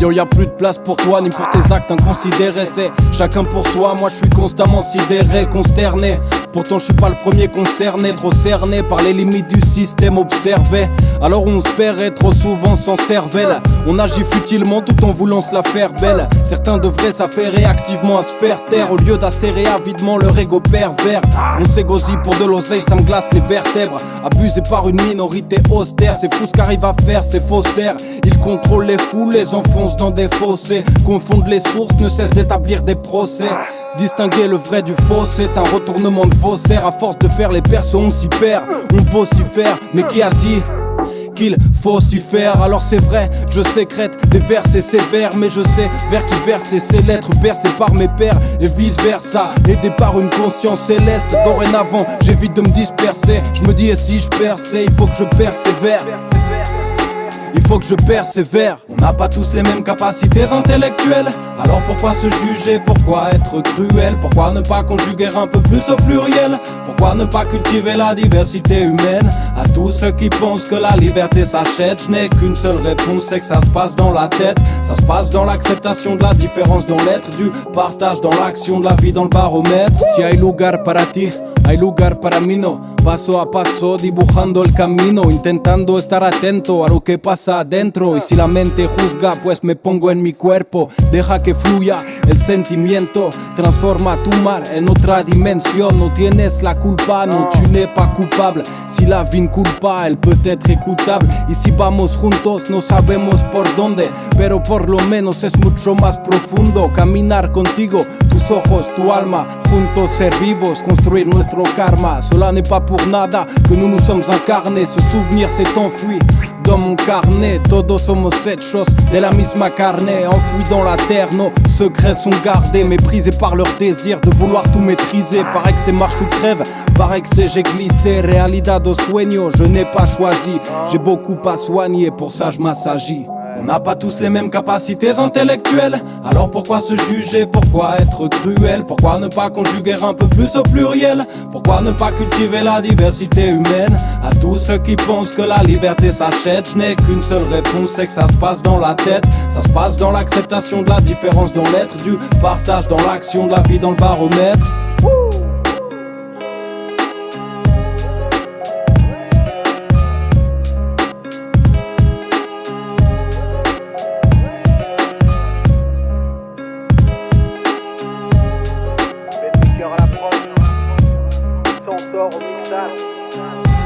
yo, y a plus de place pour toi ni pour tes actes inconsidérés. C'est chacun pour soi, moi je suis constamment sidéré, consterné. Pourtant je suis pas le premier concerné, trop cerné par les limites du système observé. Alors on se perd et trop souvent sans cervelle. On agit futilement tout en voulant se la faire belle. Certains devraient s'affairer activement à se faire taire, au lieu d'acérer avidement leur ego pervers. On s'égosille pour de l'oseille, ça me glace les vertèbres. Abusé par une minorité austère, c'est fou ce qu'arrivent à faire ces faussaires. Ils contrôlent les foules, les enfoncent dans des fossés, confondent les sources, ne cessent d'établir des procès. Distinguer le vrai du faux, c'est un retournement de faussaire. À force de faire les persos, on s'y perd, on vocifère. Mais qui a dit qu'il faut s'y faire? Alors c'est vrai, je sécrète des versets sévères, mais je sais vers qui verser ces lettres bercées par mes pères et vice versa, aidé par une conscience céleste. Dorénavant j'évite de me disperser, je me dis et si je perçais, il faut que je persévère. Il faut que je persévère. On n'a pas tous les mêmes capacités intellectuelles. Alors pourquoi se juger? Pourquoi être cruel? Pourquoi ne pas conjuguer un peu plus au pluriel? Pourquoi ne pas cultiver la diversité humaine? À tous ceux qui pensent que la liberté s'achète, je n'ai qu'une seule réponse, c'est que ça se passe dans la tête. Ça se passe dans l'acceptation de la différence dans l'être, du partage dans l'action, de la vie dans le baromètre. Si hay lugar para ti, hay lugar para mí no. Paso a paso dibujando el camino, intentando estar atento a lo que pasa adentro. Y si la mente juzga, pues me pongo en mi cuerpo. Deja que fluya el sentimiento, transforma tu mal en otra dimensión. No tienes la culpa, no, tu n'es pas coupable. Si la vie ne coule pas, elle peut être écoutable. Y si vamos juntos, no sabemos por dónde, pero por lo menos es mucho más profundo. Caminar contigo, tus ojos, tu alma, juntos ser vivos, construir nuestro karma. Cela n'est pas pour nada que nous nous sommes incarnés. Ce souvenir s'est enfui dans mon carnet. Todos somos hechos de la misma carne. Enfouis dans la terre, nos secrets sont gardés, méprisés par leur désir de vouloir tout maîtriser. Paraît que c'est marche ou crève, paraît que c'est j'ai glissé. Realidad o sueño, je n'ai pas choisi. J'ai beaucoup à soigner, pour ça je m'assagis. On n'a pas tous les mêmes capacités intellectuelles. Alors pourquoi se juger? Pourquoi être cruel? Pourquoi ne pas conjuguer un peu plus au pluriel? Pourquoi ne pas cultiver la diversité humaine? À tous ceux qui pensent que la liberté s'achète, je n'ai qu'une seule réponse, c'est que ça se passe dans la tête. Ça se passe dans l'acceptation de la différence dans l'être, du partage dans l'action, de la vie dans le baromètre. À la prod, son sort au mixage.